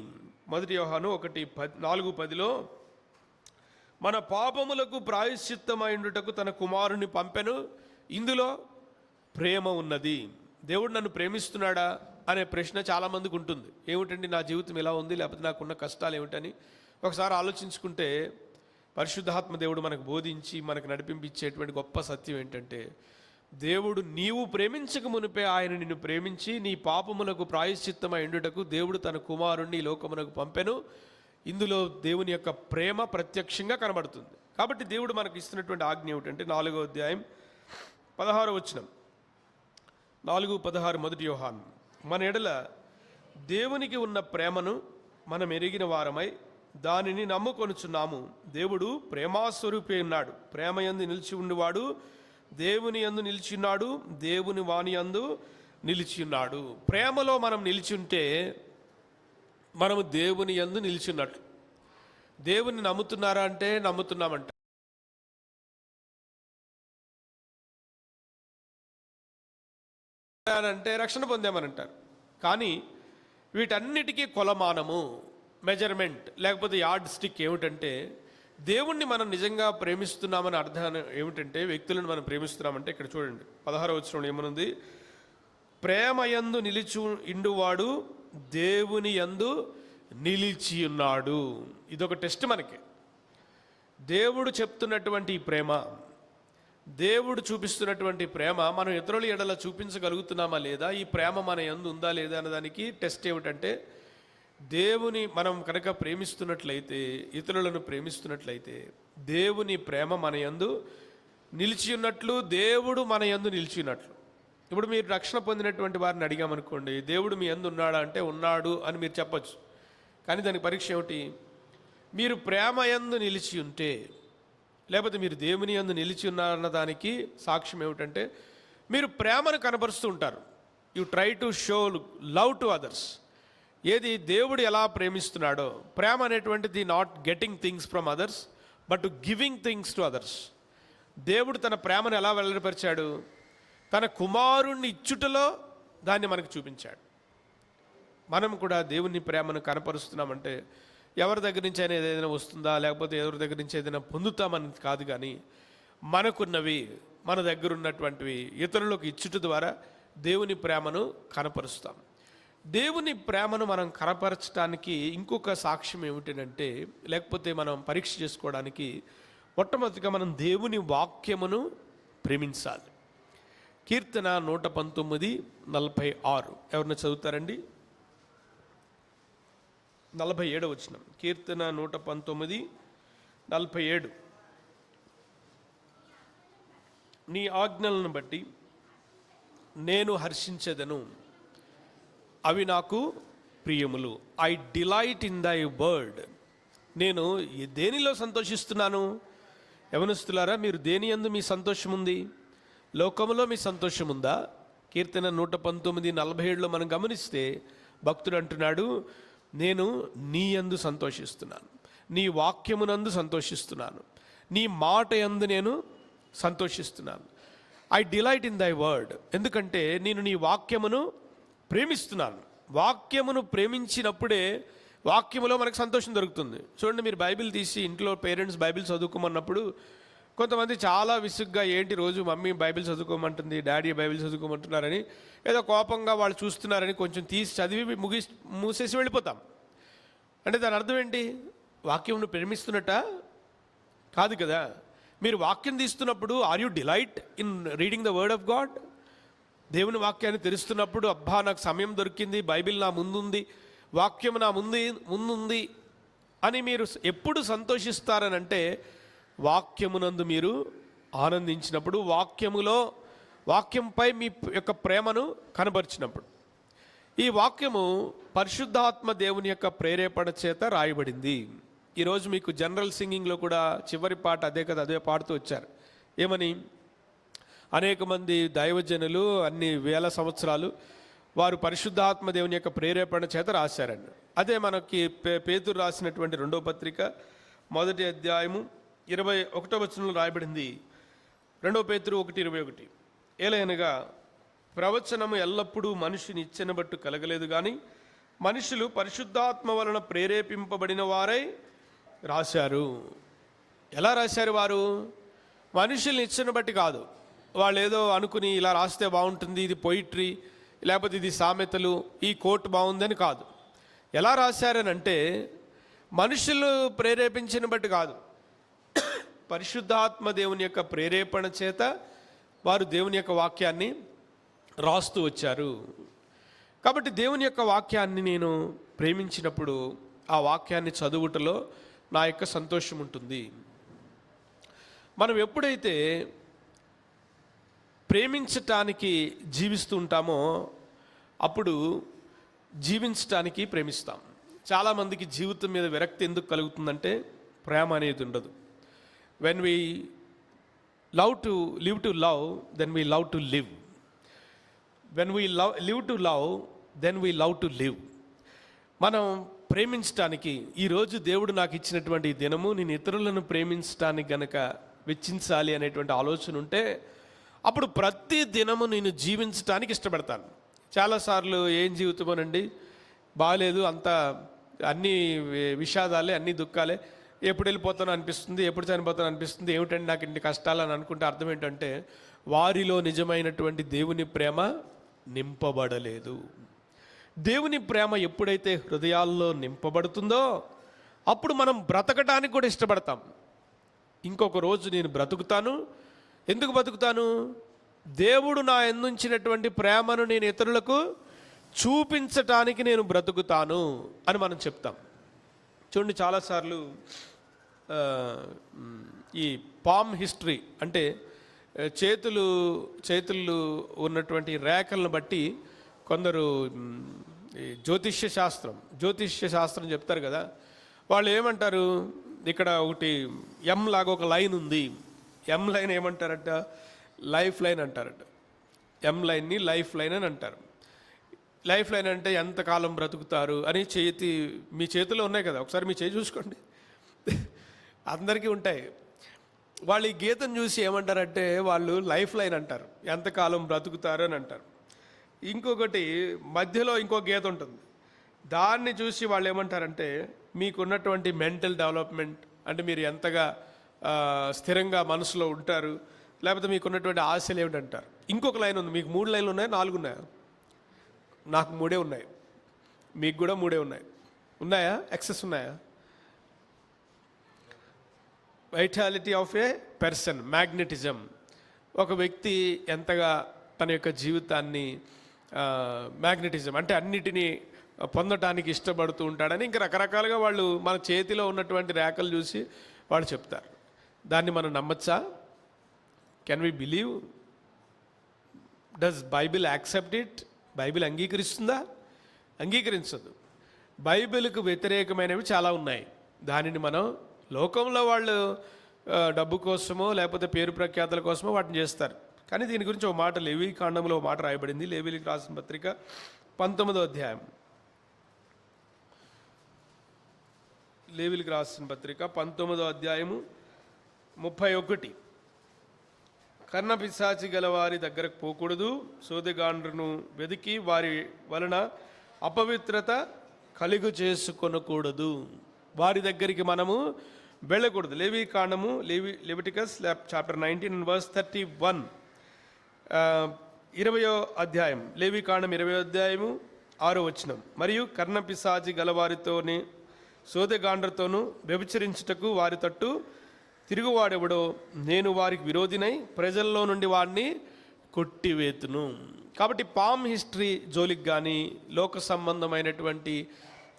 1 యోహాను 1:4-10లో మన పాపములకు ప్రాయశ్చిత్తమైండుటకు తన కుమారుని పంపెను, ఇందులో ప్రేమ ఉన్నది. దేవుడు నన్ను ప్రేమిస్తున్నాడా అనే ప్రశ్న చాలామందికి ఉంటుంది. ఏమిటండి నా జీవితం ఎలా ఉంది, లేకపోతే నాకున్న కష్టాలు ఏమిటని ఒకసారి ఆలోచించుకుంటే పరిశుద్ధాత్మ దేవుడు మనకు బోధించి మనకు నడిపించేటువంటి గొప్ప సత్యం ఏంటంటే, దేవుడు నీవు ప్రేమించక మునిపే ఆయన నిన్ను ప్రేమించి నీ పాపములకు ప్రాయశ్చిత్తమై ఉండుటకు దేవుడు తన కుమారుణ్ణి ఈ లోకమునకు పంపెను. ఇందులో దేవుని యొక్క ప్రేమ ప్రత్యక్షంగా కనబడుతుంది. కాబట్టి దేవుడు మనకు ఇస్తున్నటువంటి ఆజ్ఞ ఏమిటంటే 4వ అధ్యాయం 16వ వచనం, 4:16 1 యోహాను, మన ఎడల దేవునికి ఉన్న ప్రేమను మనం ఎరిగిన వారమై దానిని నమ్ముకొనుచున్నాము. దేవుడు ప్రేమాస్వరూపే ఉన్నాడు. ప్రేమ యందు నిలిచి ఉండేవాడు దేవుని యందు నిలిచి ఉన్నాడు, దేవుని వాని యందు నిలిచి ఉన్నాడు. ప్రేమలో మనం నిలిచి ఉంటే మనము దేవుని యందు నిలిచి ఉన్నట్లు. దేవుని నమ్ముతున్నారా అంటే నమ్ముతున్నామంట, అంటే రక్షణ పొందామని అంటారు. కానీ వీటన్నిటికీ కొలమానము, మెజర్మెంట్ లేకపోతే యార్డ్ స్టిక్ ఏమిటంటే, దేవుణ్ణి మనం నిజంగా ప్రేమిస్తున్నామని అర్థం ఏమిటంటే, వ్యక్తులను మనం ప్రేమిస్తున్నామంటే ఇక్కడ చూడండి 16వ వచనంలో ఏమనుంది, ప్రేమయందు నిలిచి ఇండువాడు దేవుని యందు నిలిచి ఉన్నాడు. ఇదొక టెస్ట్ మనకి. దేవుడు చెప్తున్నటువంటి ఈ ప్రేమ, దేవుడు చూపిస్తున్నటువంటి ప్రేమ మనం ఇతరుల ఎడల చూపించగలుగుతున్నామా లేదా, ఈ ప్రేమ మన యందు ఉందా లేదా అన్నదానికి టెస్ట్ ఏమిటంటే, దేవుని మనం కనుక ప్రేమిస్తున్నట్లయితే, ఇతరులను ప్రేమిస్తున్నట్లయితే దేవుని ప్రేమ మన యందు నిలిచి ఉన్నట్లు, దేవుడు మన యందు నిలిచి ఉన్నట్లు. ఇప్పుడు మీరు రక్షణ పొందినటువంటి వారిని అడిగామనుకోండి, దేవుడు మీ యందు ఉన్నాడా అంటే ఉన్నాడు అని మీరు చెప్పచ్చు. కానీ దానికి పరీక్ష ఏమిటి? మీరు ప్రేమ యందు నిలిచి ఉంటే, లేకపోతే మీరు దేవుని యందు నిలిచి ఉన్నారన్న దానికి సాక్ష్యం ఏమిటంటే, మీరు ప్రేమను కనబరుస్తూ ఉంటారు. You try to show love to others. ఏది దేవుడు ఎలా ప్రేమిస్తున్నాడో, ప్రేమ అనేటువంటిది not getting things from others but giving things to others. దేవుడు తన ప్రేమను ఎలా వెల్లడిపరిచాడు? తన కుమారుణ్ణి ఇచ్చుటలో దాన్ని మనకు చూపించాడు. మనం కూడా దేవుని ప్రేమను కనపరుస్తున్నామంటే ఎవరి దగ్గర నుంచి అయినా ఏదైనా వస్తుందా, లేకపోతే ఎవరి దగ్గర నుంచి ఏదైనా పొందుతామని కాదు, కానీ మనకున్నవి, మన దగ్గర ఉన్నటువంటివి ఇతరులకు ఇచ్చుట ద్వారా దేవుని ప్రేమను కనపరుస్తాం. దేవుని ప్రేమను మనం కనపరచడానికి ఇంకొక సాక్ష్యం ఏమిటంటే, లేకపోతే మనం పరీక్ష చేసుకోవడానికి మొట్టమొదటిగా మనం దేవుని వాక్యమును ప్రేమించాలి. కీర్తన 119:46 ఎవరిని చదువుతారండి? 47వ వచనం, కీర్తన 119:47. నీ ఆజ్ఞలను బట్టి నేను హర్షించెదను, అవి నాకు ప్రియములు. I delight in thy word. నేను దేనిలో సంతోషిస్తున్నాను? యవనస్తులారా, మీరు దేని యందు మీ సంతోషం ఉంది? లోకములో మీ సంతోషం ఉందా? కీర్తన 119:47లో మనం గమనిస్తే భక్తుడు అంటున్నాడు, నేను నీ యందు సంతోషిస్తున్నాను, నీ వాక్యమునందు సంతోషిస్తున్నాను, నీ మాట యందు నేను సంతోషిస్తున్నాను. I delight in thy word. ఎందుకంటే నేను నీ వాక్యమును ప్రేమిస్తున్నాను. వాక్యమును ప్రేమించినప్పుడే వాక్యములో మనకు సంతోషం దొరుకుతుంది. చూడండి, మీరు బైబిల్ తీసి ఇంట్లో పేరెంట్స్ బైబిల్ చదువుకోమన్నప్పుడు కొంతమంది చాలా విసుగ్గా, ఏంటి రోజు మమ్మీ బైబిల్ చదువుకోమంటుంది, డాడీ బైబిల్ చదువుకోమంటున్నారని ఏదో కోపంగా వాళ్ళు చూస్తున్నారని కొంచెం తీసి చదివి మూసేసి వెళ్ళిపోతాం. అంటే దాని అర్థం ఏంటి? వాక్యమును ప్రేమిస్తున్నట్ట కాదు కదా. మీరు వాక్యం తీస్తున్నప్పుడు are you delight in reading the word of God? దేవుని వాక్యాన్ని తెరుస్తున్నప్పుడు అబ్బా నాకు సమయం దొరికింది, బైబిల్ నా ముందుంది, వాక్యం నా ముందుంది అని మీరు ఎప్పుడు సంతోషిస్తారనంటే వాక్యమునందు మీరు ఆనందించినప్పుడు, వాక్యంపై మీ యొక్క ప్రేమను కనబరిచినప్పుడు. ఈ వాక్యము పరిశుద్ధాత్మ దేవుని యొక్క ప్రేరేపణ చేత రాయబడింది. ఈరోజు మీకు జనరల్ సింగింగ్లో కూడా చివరి పాట అదే పాడుతూ వచ్చారు. ఏమని? అనేక మంది దైవజనులు అన్ని వేల సంవత్సరాలు వారు పరిశుద్ధాత్మ దేవుని యొక్క ప్రేరేపణ చేత రాశారండి. అదే మనకి పేతురు రాసినటువంటి 2వ పత్రిక 1వ అధ్యాయము 21వ వచనంలో రాయబడింది. 2 పేతురు 1:21, ఏలయనగా ప్రవచనము ఎల్లప్పుడూ మనిషిని ఇచ్చెను బట్టు కలగలేదు, కానీ మనుషులు పరిశుద్ధాత్మ వలన ప్రేరేపింపబడిన వారై రాశారు. ఎలా రాశారు వారు? మనుషుల్ని ఇచ్చిన బట్టి కాదు. వాళ్ళు ఏదో అనుకుని ఇలా రాస్తే బాగుంటుంది, ఇది పొయిట్రీ, లేకపోతే ఇది సామెతలు, ఈ కోట్ బాగుందని కాదు. ఎలా రాశారనంటే మనుషులు ప్రేరేపించిన బట్టి కాదు, పరిశుద్ధాత్మ దేవుని యొక్క ప్రేరేపణ చేత వారు దేవుని యొక్క వాక్యాన్ని రాస్తూ వచ్చారు. కాబట్టి దేవుని యొక్క వాక్యాన్ని నేను ప్రేమించినప్పుడు ఆ వాక్యాన్ని చదువుటలో నా యొక్క సంతోషం ఉంటుంది. మనం ఎప్పుడైతే ప్రేమించటానికి జీవిస్తూ ఉంటామో అప్పుడు జీవించటానికి ప్రేమిస్తాం. చాలామందికి జీవితం మీద విరక్తి ఎందుకు కలుగుతుందంటే ప్రేమ అనేది ఉండదు. When we love to live to love, then we love to live. When we live to love, then we love to live. మనం ప్రేమించటానికి, ఈరోజు దేవుడు నాకు ఇచ్చినటువంటి దినము నేను ఇతరులను ప్రేమించటానికి గనక వెచ్చించాలి అనేటువంటి ఆలోచన ఉంటే అప్పుడు ప్రతి దినము నేను జీవించటానికి ఇష్టపడతాను. చాలాసార్లు ఏం జీవితమోనండి, బాగాలేదు, అంత అన్ని విషాదాలే, అన్ని దుఃఖాలే, ఎప్పుడు వెళ్ళిపోతానో అనిపిస్తుంది, ఎప్పుడు చనిపోతానో అనిపిస్తుంది, ఏమిటండి నాకు ఇన్ని కష్టాలు అని అనుకుంటే అర్థం ఏంటంటే వారిలో నిజమైనటువంటి దేవుని ప్రేమ నింపబడలేదు. దేవుని ప్రేమ ఎప్పుడైతే హృదయాల్లో నింపబడుతుందో అప్పుడు మనం బ్రతకడానికి కూడా ఇష్టపడతాం. ఇంకొక రోజు నేను బ్రతుకుతాను. ఎందుకు బతుకుతాను? దేవుడు నా ఎందుంచినటువంటి ప్రేమను నేను ఇతరులకు చూపించటానికి నేను బ్రతుకుతాను అని మనం చెప్తాం. చూడండి, చాలాసార్లు ఈ పామ్ హిస్టరీ అంటే చేతులు ఉన్నటువంటి రేఖలను బట్టి కొందరు జ్యోతిష్య శాస్త్రం చెప్తారు కదా. వాళ్ళు ఏమంటారు, ఇక్కడ ఒకటి ఎం లాగా ఒక లైన్ ఉంది, ఎం లైన్ ఏమంటారట, లైఫ్ లైన్ అంటారట. ఎం లైన్ని లైఫ్ లైన్ అని అంటారు. లైఫ్ లైన్ అంటే ఎంతకాలం బ్రతుకుతారు అని మీ చేతిలో ఉన్నాయి కదా, ఒకసారి మీ చేయి చూసుకోండి, అందరికీ ఉంటాయి. వాళ్ళు ఈ గీతను చూసి ఏమంటారంటే వాళ్ళు లైఫ్ లైన్ అంటారు, ఎంతకాలం బ్రతుకుతారు అని అంటారు. ఇంకొకటి మధ్యలో ఇంకో గీత ఉంటుంది, దాన్ని చూసి వాళ్ళు ఏమంటారంటే మీకున్నటువంటి మెంటల్ డెవలప్మెంట్, అంటే మీరు ఎంతగా స్థిరంగా మనసులో ఉంటారు, లేకపోతే మీకున్నటువంటి ఆశలు ఏమిటంటారు. ఇంకొక లైన్ ఉంది, మీకు 3 లైన్లు ఉన్నాయా, 4 ఉన్నాయా? నాకు 3 ఉన్నాయి, మీకు కూడా 3 ఉన్నాయా? ఎక్సెస్ ఉన్నాయా? Vitality of A person, magnetism. ఒక వ్యక్తి ఎంతగా తన యొక్క జీవితాన్ని మ్యాగ్నెటిజం అంటే అన్నిటినీ పొందటానికి ఇష్టపడుతూ ఉంటాడని ఇంకా రకరకాలుగా వాళ్ళు మన చేతిలో ఉన్నటువంటి రేఖలు చూసి వాళ్ళు చెప్తారు. దాన్ని మనం నమ్మచ్చా? Can we believe? Does Bible accept it? Bible అంగీకరిస్తుందా? అంగీకరించదు. బైబిల్కు వ్యతిరేకమైనవి చాలా ఉన్నాయి. దానిని మనం, లోకంలో వాళ్ళు డబ్బు కోసమో లేకపోతే పేరు ప్రఖ్యాతుల కోసమో వాటిని చేస్తారు. కానీ దీని గురించి ఒక మాట లేవి కాండంలో ఒక మాట రాయబడింది. లేవీయులకు రాసిన పత్రిక 19వ అధ్యాయం, లేవీయులకు రాసిన పత్రిక 19వ అధ్యాయము 31. కర్ణపిశాచి గల వారి దగ్గరకు పోకూడదు, సోదెగాండ్రును వెదికి వారి వలన అపవిత్రత కలుగు చేసుకొనకూడదు. వారి దగ్గరికి మనము వెళ్ళకూడదు. లెవిటికస్ చాప్టర్ 19 verse 31, 20వ అధ్యాయం, లేవీకాండం 20వ అధ్యాయము 6వ వచనం. మరియు కర్ణపిశాచి గలవారితోని సోదెగాండ్రతోనూ వ్యభిచరించుటకు వారి తట్టు తిరుగువాడెవడో నేను వారికి విరోధినై ప్రజల్లో నుండి వాడిని కొట్టివేతును. కాబట్టి పామ్ హిస్టరీ జోలికి కానీ, లోక సంబంధమైనటువంటి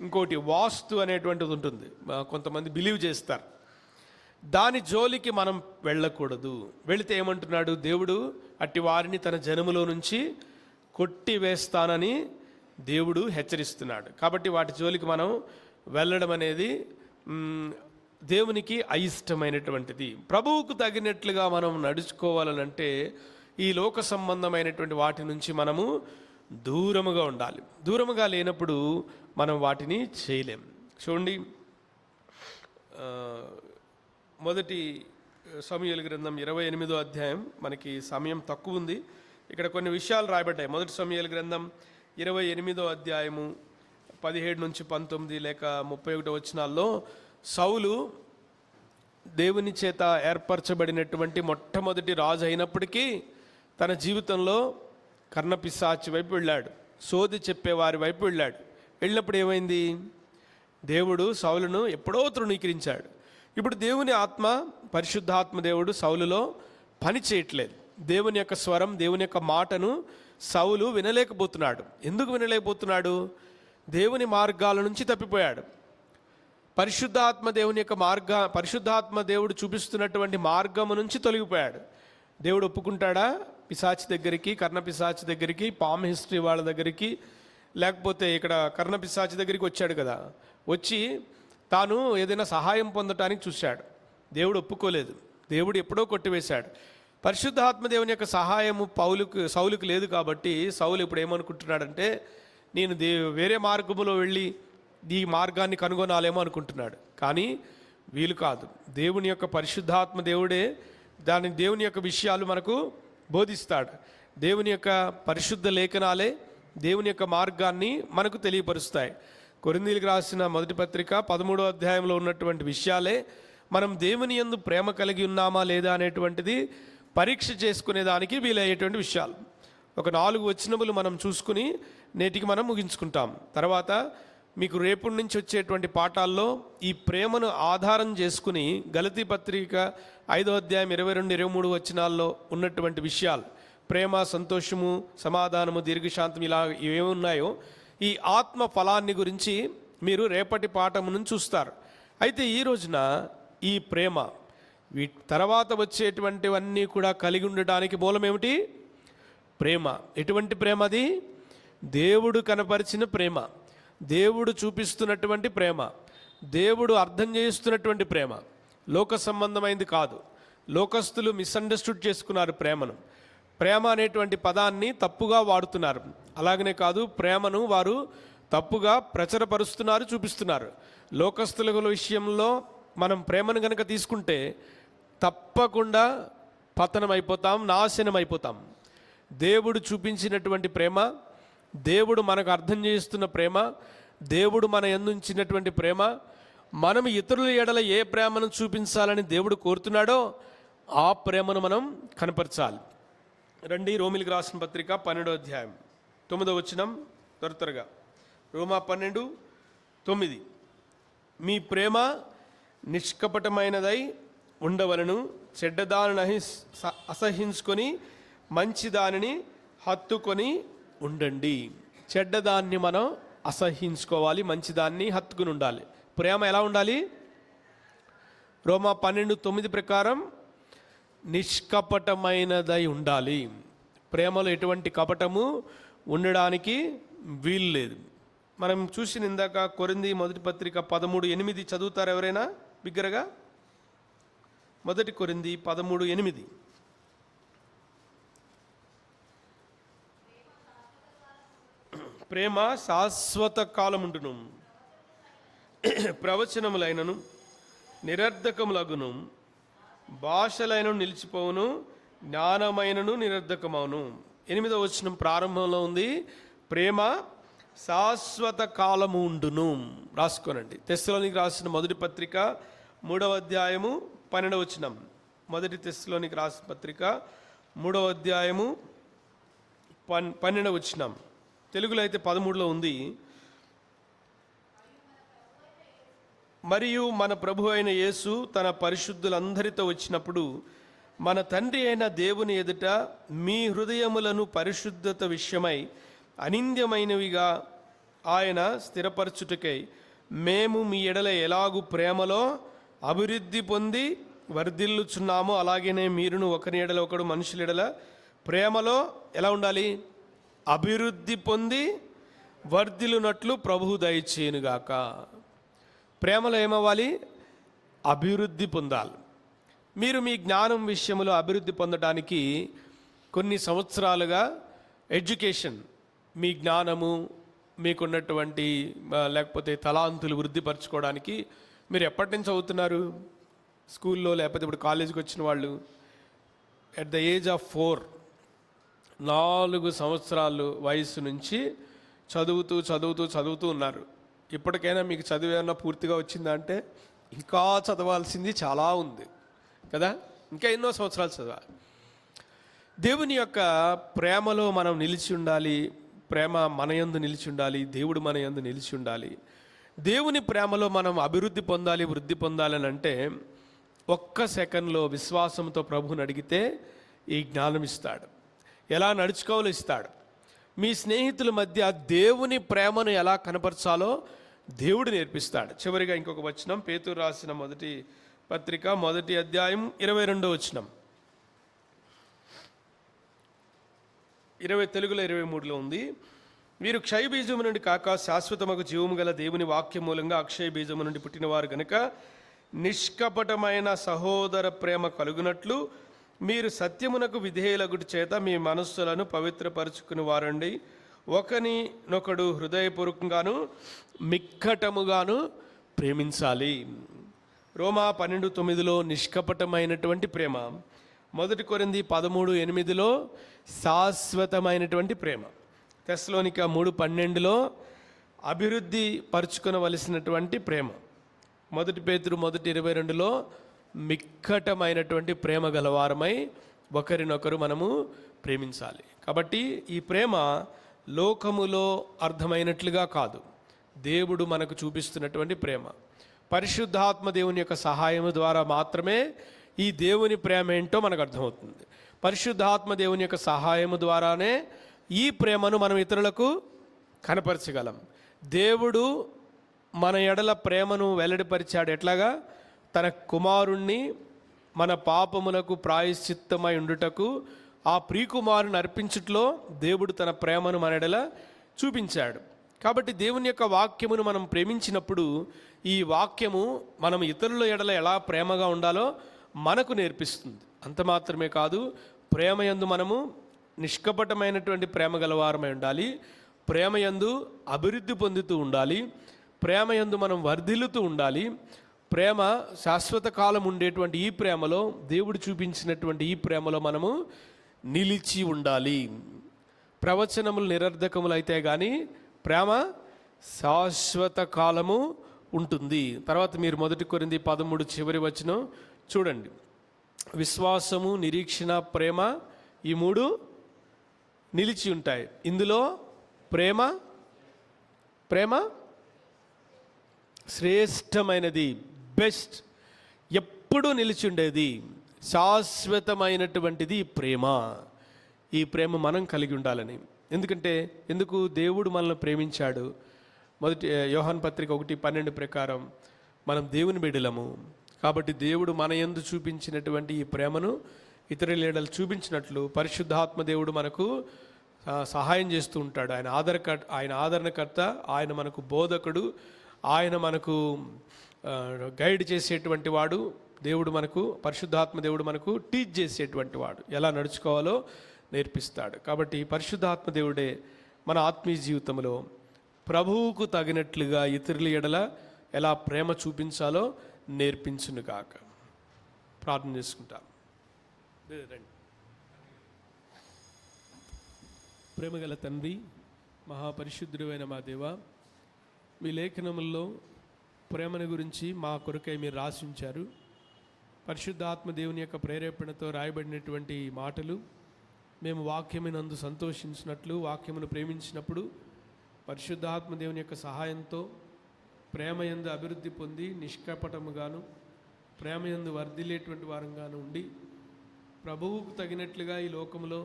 ఇంకోటి వాస్తు అనేటువంటిది ఉంటుంది, కొంతమంది బిలీవ్ చేస్తారు, దాని జోలికి మనం వెళ్ళకూడదు. వెళితే ఏమంటున్నాడు దేవుడు? అట్టి వారిని తన జనములో నుంచి కొట్టివేస్తానని దేవుడు హెచ్చరిస్తున్నాడు. కాబట్టి వాటి జోలికి మనం వెళ్ళడం అనేది దేవునికి అయిష్టమైనటువంటిది. ప్రభువుకు తగినట్లుగా మనం నడుచుకోవాలనంటే ఈ లోక సంబంధమైనటువంటి వాటి నుంచి మనము దూరముగా ఉండాలి. దూరముగా లేనప్పుడు మనం వాటిని చేయలేం. చూడండి, మొదటి సమూయేలు గ్రంథం 28వ అధ్యాయం, మనకి సమయం తక్కువ ఉంది, ఇక్కడ కొన్ని విషయాలు రాయబడ్డాయి. మొదటి సమూయేలు గ్రంథం 28వ అధ్యాయము 17 నుంచి 19 లేక 31 వచనాల్లో సౌలు దేవుని చేత ఏర్పరచబడినటువంటి మొట్టమొదటి రాజు అయినప్పటికీ తన జీవితంలో కర్ణపిశాచి వైపు వెళ్ళాడు, సోది చెప్పేవారి వైపు వెళ్ళినప్పుడు ఏమైంది? దేవుడు సౌలును ఎప్పుడో తృణీకరించాడు. ఇప్పుడు దేవుని ఆత్మ, పరిశుద్ధాత్మ దేవుడు సౌలులో పని చేయట్లేదు. దేవుని యొక్క స్వరం, దేవుని యొక్క మాటను సౌలు వినలేకపోతున్నాడు. ఎందుకు వినలేకపోతున్నాడు? దేవుని మార్గాల నుంచి తప్పిపోయాడు. పరిశుద్ధాత్మ దేవుడు చూపిస్తున్నటువంటి మార్గము నుంచి తొలగిపోయాడు. దేవుడు ఒప్పుకుంటాడా? పిశాచి దగ్గరికి, కర్ణ పిశాచి దగ్గరికి, పామ్ హిస్టరీ వాళ్ళ దగ్గరికి, లేకపోతే ఇక్కడ కర్ణ పిశాచి దగ్గరికి వచ్చాడు కదా, వచ్చి తాను ఏదైనా సహాయం పొందటానికి చూశాడు. దేవుడు ఒప్పుకోలేదు. దేవుడు ఎప్పుడో కొట్టివేశాడు. పరిశుద్ధాత్మ దేవుని యొక్క సహాయము సౌలుకు లేదు కాబట్టి సౌలు ఇప్పుడు ఏమనుకుంటున్నాడంటే, నేను వేరే మార్గంలో వెళ్ళి ఈ మార్గాన్ని కనుగొనాలేమో అనుకుంటున్నాడు. కానీ వీలు కాదు. దేవుని యొక్క పరిశుద్ధాత్మ దేవుడే దేవుని యొక్క విషయాలు మనకు బోధిస్తాడు. దేవుని యొక్క పరిశుద్ధ లేఖనాలే దేవుని యొక్క మార్గాన్ని మనకు తెలియపరుస్తాయి. కొరింథీయులకు రాసిన మొదటి పత్రిక 13వ అధ్యాయంలో ఉన్నటువంటి విషయాలే మనం దేవుని యందు ప్రేమ కలిగి ఉన్నామా లేదా అనేటువంటిది పరీక్ష చేసుకునేదానికి వీలయ్యేటువంటి విషయాలు. ఒక 4 వచనములు మనం చూసుకుని నేటికి మనం ముగించుకుంటాం. తర్వాత మీకు రేపటి నుంచి వచ్చేటువంటి పాఠాల్లో ఈ ప్రేమను ఆధారం చేసుకుని గలతీ పత్రిక 5వ అధ్యాయం 22-23 వచనాల్లో ఉన్నటువంటి విషయాలు, ప్రేమ, సంతోషము, సమాధానము, దీర్ఘశాంతం, ఇలా ఏమున్నాయో ఈ ఆత్మ ఫలాన్ని గురించి మీరు రేపటి పాఠం నుంచి చూస్తారు. అయితే ఈ రోజున ఈ ప్రేమ, వీటి తర్వాత వచ్చేటువంటివన్నీ కూడా కలిగి ఉండడానికి మూలం ఏమిటి? ప్రేమ. ఎటువంటి ప్రేమ అది? దేవుడు కనపరిచిన ప్రేమ, దేవుడు చూపిస్తున్నటువంటి ప్రేమ, దేవుడు అర్థం చేస్తున్నటువంటి ప్రేమ. లోక సంబంధమైంది కాదు. లోకస్తులు మిస్అండర్స్టూడ్ చేసుకున్నారు ప్రేమను. ప్రేమ అనేటువంటి పదాన్ని తప్పుగా వాడుతున్నారు. అలాగనే కాదు, ప్రేమను వారు తప్పుగా ప్రచురపరుస్తున్నారు, చూపిస్తున్నారు. లోకస్తుల విషయంలో మనం ప్రేమను కనుక తీసుకుంటే తప్పకుండా పతనం అయిపోతాం, నాశనం అయిపోతాం. దేవుడు చూపించినటువంటి ప్రేమ, దేవుడు మనకు అర్థం చేస్తున్న ప్రేమ, దేవుడు మన యందుంచినటువంటి ప్రేమ, మనం ఇతరుల ఎడల ఏ ప్రేమను చూపించాలని దేవుడు కోరుతున్నాడో ఆ ప్రేమను మనం కనపరచాలి. రండి, రోమిలికి రాసిన పత్రిక 12వ అధ్యాయం 9వ వచనం త్వరగా. రోమా 12:9. మీ ప్రేమ నిష్కపటమైనదై ఉండవలను, చెడ్డదానిని అసహించుకొని మంచి దానిని హత్తుకొని ఉండండి. చెడ్డదాన్ని మనం అసహించుకోవాలి, మంచిదాన్ని హత్తుకుని ఉండాలి. ప్రేమ ఎలా ఉండాలి? రోమా 12:9 ప్రకారం నిష్కపటమైనదై ఉండాలి. ప్రేమలో ఎటువంటి కపటము ఉండడానికి వీలు లేదు. మనం చూసిన ఇందాక కొరింథీ మొదటి పత్రిక 13:8 చదువుతారు ఎవరైనా బిగ్గరగా? మొదటి కొరింథీ 13:8. ప్రేమ శాశ్వత కాలముండును, ప్రవచనములైనను నిరర్ధకములగును, భాషలైన నిలిచిపోవును, జ్ఞానమైనను నిరర్ధకమవును. 8వ వచనం ప్రారంభంలో ఉంది, ప్రేమ శాశ్వత కాలము ఉండును. రాసుకోనండి. తెస్సలోనికి రాసిన మొదటి పత్రిక 3వ అధ్యాయము 12వ వచనం. మొదటి తెస్సలోనికి రాసిన పత్రిక 3వ అధ్యాయము 12వ వచనం. తెలుగులో అయితే 13లో ఉంది. మరియు మన ప్రభు అయిన యేసు తన పరిశుద్ధులందరితో వచ్చినప్పుడు మన తండ్రి అయిన దేవుని ఎదుట మీ హృదయములను పరిశుద్ధత విషయమై అనింద్యమైనవిగా ఆయన స్థిరపరచుటకై మేము మీ ఎడల ఎలాగు ప్రేమలో అభివృద్ధి పొంది వర్ధిల్లుచున్నామో అలాగనే మీరును ఒకరి ఎడల ఒకడు మనుషుల ఎడల ప్రేమలో ఎలా ఉండాలి? అభివృద్ధి పొంది వర్ధిల్లునట్లు ప్రభువు దయచేయునుగాక. ప్రేమలో ఏమవ్వాలి? అభివృద్ధి పొందాలి. మీరు మీ జ్ఞానం విషయంలో అభివృద్ధి పొందడానికి కొన్ని సంవత్సరాలుగా ఎడ్యుకేషన్, మీ జ్ఞానము, మీకున్నటువంటి లేకపోతే తలాంతులు వృద్ధిపరచుకోవడానికి మీరు ఎప్పటి నుంచి చదువుతున్నారు? స్కూల్లో, లేకపోతే ఇప్పుడు కాలేజీకి వచ్చిన వాళ్ళు ఎట్ ద ఏజ్ ఆఫ్ 4 సంవత్సరాలు వయసు నుంచి చదువుతూ ఉన్నారు. ఇప్పటికైనా మీకు చదువు ఏమన్నా పూర్తిగా వచ్చిందా అంటే ఇంకా చదవాల్సింది చాలా ఉంది కదా, ఇంకా ఎన్నో సంవత్సరాలు చదవాలి. దేవుని యొక్క ప్రేమలో మనం నిలిచి ఉండాలి. ప్రేమ మన యందు నిలిచి ఉండాలి. దేవుడు మన యందు నిలిచి ఉండాలి. దేవుని ప్రేమలో మనం అభివృద్ధి పొందాలి, వృద్ధి పొందాలని అంటే ఒక్క సెకండ్లో విశ్వాసంతో ప్రభువుని అడిగితే ఈ జ్ఞానం ఇస్తాడు. ఎలా నడుచుకోవాలో ఇస్తాడు. మీ స్నేహితుల మధ్య దేవుని ప్రేమను ఎలా కనపరచాలో దేవుడు నేర్పిస్తాడు. చివరిగా ఇంకొక వచనం, పేతురు రాసిన మొదటి పత్రిక 1వ అధ్యాయం 22వ వచనం, తెలుగులో 23లో ఉంది. వీరు క్షయ బీజము నుండి కాక శాశ్వతమగు జీవము గల దేవుని వాక్యం మూలంగా అక్షయ బీజము నుండి పుట్టినవారు గనుక నిష్కపటమైన సహోదర ప్రేమ కలుగునట్లు మీరు సత్యమునకు విధేయులగుటి చేత మీ మనస్సులను పవిత్రపరుచుకుని వారండి. ఒకనినొకడు హృదయపూర్వకంగాను మిక్కటముగాను ప్రేమించాలి. రోమా 12:9లో నిష్కపటమైనటువంటి ప్రేమ, 1 కొరింథీ 13:8లో శాశ్వతమైనటువంటి ప్రేమ, తెస్సలోనిక 3:12లో అభివృద్ధి పరుచుకొనవలసినటువంటి ప్రేమ, 1 పేతురు 1:22లో మిక్కటమైనటువంటి ప్రేమ గలవారమై ఒకరినొకరు మనము ప్రేమించాలి. కాబట్టి ఈ ప్రేమ లోకములో అర్థమైనట్లుగా కాదు, దేవుడు మనకు చూపిస్తున్నటువంటి ప్రేమ. పరిశుద్ధాత్మ దేవుని యొక్క సహాయము ద్వారా మాత్రమే ఈ దేవుని ప్రేమ ఏంటో మనకు అర్థమవుతుంది. పరిశుద్ధాత్మ దేవుని యొక్క సహాయము ద్వారానే ఈ ప్రేమను మనం ఇతరులకు కనపరచగలం. దేవుడు మన ఎడల ప్రేమను వెల్లడిపరిచాడు. ఎట్లాగా? తన కుమారుణ్ణి మన పాపములకు ప్రాయశ్చిత్తమై ఉండుటకు ఆ ప్రియకుమారుని అర్పించుట్లో దేవుడు తన ప్రేమను మన ఎడల చూపించాడు. కాబట్టి దేవుని యొక్క వాక్యమును మనం ప్రేమించినప్పుడు ఈ వాక్యము మనం ఇతరుల ఎడల ఎలా ప్రేమగా ఉండాలో మనకు నేర్పిస్తుంది. అంత మాత్రమే కాదు, ప్రేమయందు మనము నిష్కపటమైనటువంటి ప్రేమ గలవారమై ఉండాలి. ప్రేమయందు అభివృద్ధి పొందుతూ ఉండాలి. ప్రేమయందు మనం వర్ధిల్లుతూ ఉండాలి. ప్రేమ శాశ్వత కాలం ఉండేటువంటి ఈ ప్రేమలో, దేవుడు చూపించినటువంటి ఈ ప్రేమలో మనము నిలిచి ఉండాలి. ప్రవచనములు నిరర్ధకములు అయితే కానీ ప్రేమ శాశ్వత కాలము ఉంటుంది. తర్వాత మీరు 1 కొరింథీ 13 చివరి వచనం చూడండి. విశ్వాసము, నిరీక్షణ, ప్రేమ, ఈ 3 నిలిచి ఉంటాయి. ఇందులో ప్రేమ శ్రేష్టమైనది, బెస్ట్, ఎప్పుడూ నిలిచి ఉండేది, శాశ్వతమైనటువంటిది ప్రేమ. ఈ ప్రేమ మనం కలిగి ఉండాలని. ఎందుకు దేవుడు మనల్ని ప్రేమించాడు. మొదటి యోహాను పత్రిక 1:12 ప్రకారం మనం దేవుని బిడ్డలము. కాబట్టి దేవుడు మన యందు చూపించినటువంటి ఈ ప్రేమను ఇతరుల ఎడల చూపించినట్లు పరిశుద్ధాత్మ దేవుడు మనకు సహాయం చేస్తూ ఉంటాడు. ఆయన ఆదరణకర్త, ఆయన మనకు బోధకుడు, ఆయన మనకు గైడ్ చేసేటువంటి వాడు. దేవుడు మనకు, పరిశుద్ధాత్మ దేవుడు మనకు టీచ్ చేసేటువంటి వాడు, ఎలా నడుచుకోవాలో నేర్పిస్తాడు. కాబట్టి పరిశుద్ధాత్మ దేవుడే మన ఆత్మీయ జీవితంలో ప్రభువుకు తగినట్లుగా ఇతరుల ఎడల ఎలా ప్రేమ చూపించాలో నేర్పించునుగాక. ప్రార్థన చేసుకుంటాం. రండి. ప్రేమగల తండ్రి, మహాపరిశుద్ధుడైన మా దేవ, మీ లేఖనముల్లో ప్రేమను గురించి మా కొరకై మీరు రాసించారు. పరిశుద్ధాత్మ దేవుని యొక్క ప్రేరేపణతో రాయబడినటువంటి మాటలు మేము వాక్యమునందు సంతోషించినట్లు, వాక్యమును ప్రేమించినప్పుడు పరిశుద్ధాత్మ దేవుని యొక్క సహాయంతో ప్రేమయందు అభివృద్ధి పొంది నిష్కపటముగాను ప్రేమయందు వర్ధిల్లేటువంటి వారంగాను ఉండి ప్రభువుకు తగినట్లుగా ఈ లోకంలో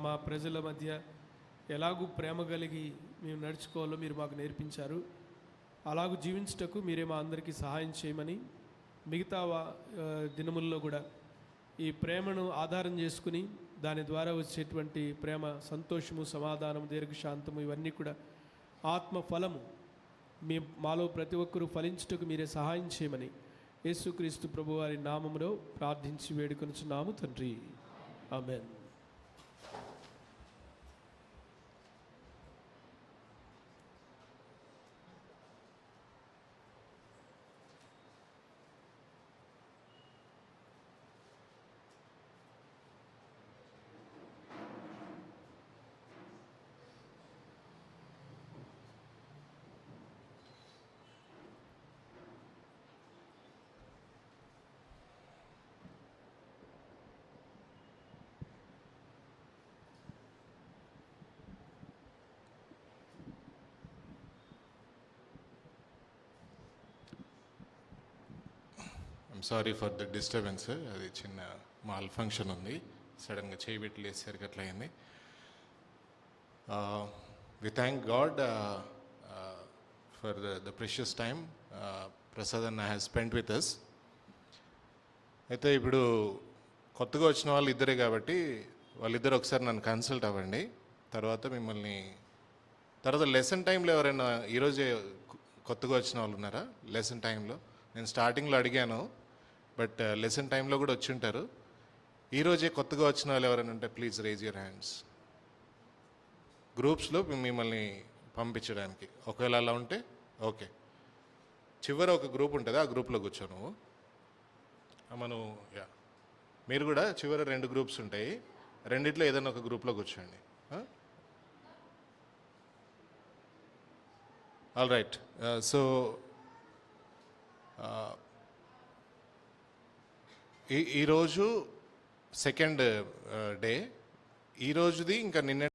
మా ప్రజల మధ్య ఎలాగూ ప్రేమ కలిగి మేము నడుచుకోవాలో మీరు మాకు నేర్పించారు. అలాగూ జీవించుటకు మీరే మా అందరికీ సహాయం చేయమని, మిగతా దినముల్లో కూడా ఈ ప్రేమను ఆధారం చేసుకుని దాని ద్వారా వచ్చేటువంటి ప్రేమ, సంతోషము, సమాధానం, దీర్ఘశాంతము, ఇవన్నీ కూడా ఆత్మ ఫలము మాలో ప్రతి ఒక్కరూ ఫలించుటకు మీరే సహాయం చేయమని యేసుక్రీస్తు ప్రభువారి నామములో ప్రార్థించి వేడుకొనుచున్నాము తండ్రి. ఆమేన్. సారీ ఫర్ ద డిస్టర్బెన్స్, అది చిన్న మాల్ ఫంక్షన్ ఉంది, సడన్గా చేయబెట్టి లేసేసరికి అట్లా అయింది. We thank God for the precious time Prasad అన్న హ్యాస్ స్పెంట్ విత్ అస్. అయితే ఇప్పుడు కొత్తగా వచ్చిన వాళ్ళు ఇద్దరే కాబట్టి వాళ్ళిద్దరు ఒకసారి నన్ను కన్సల్ట్ అవ్వండి, తర్వాత మిమ్మల్ని తర్వాత లెసన్ టైంలో ఎవరైనా ఈరోజే కొత్తగా వచ్చిన వాళ్ళు ఉన్నారా? లెసన్ టైంలో నేను స్టార్టింగ్లో అడిగాను, బట్ లెసన్ టైంలో కూడా వచ్చి ఉంటారు. ఈరోజే కొత్తగా వచ్చిన వాళ్ళు ఎవరైనా ఉంటే ప్లీజ్ రేజ్ యూర్ హ్యాండ్స్. గ్రూప్స్లో మిమ్మల్ని పంపించడానికి ఒకవేళ అలా ఉంటే ఓకే. చివరి ఒక గ్రూప్ ఉంటుంది, ఆ గ్రూప్లో కూర్చో నువ్వు. మనం యా మీరు కూడా చివరి 2 గ్రూప్స్ ఉంటాయి, రెండిట్లో ఏదైనా ఒక గ్రూప్లో కూర్చోండి. All right. సో ఈరోజు సెకండ్ డే. ఈరోజుది ఇంకా నిన్న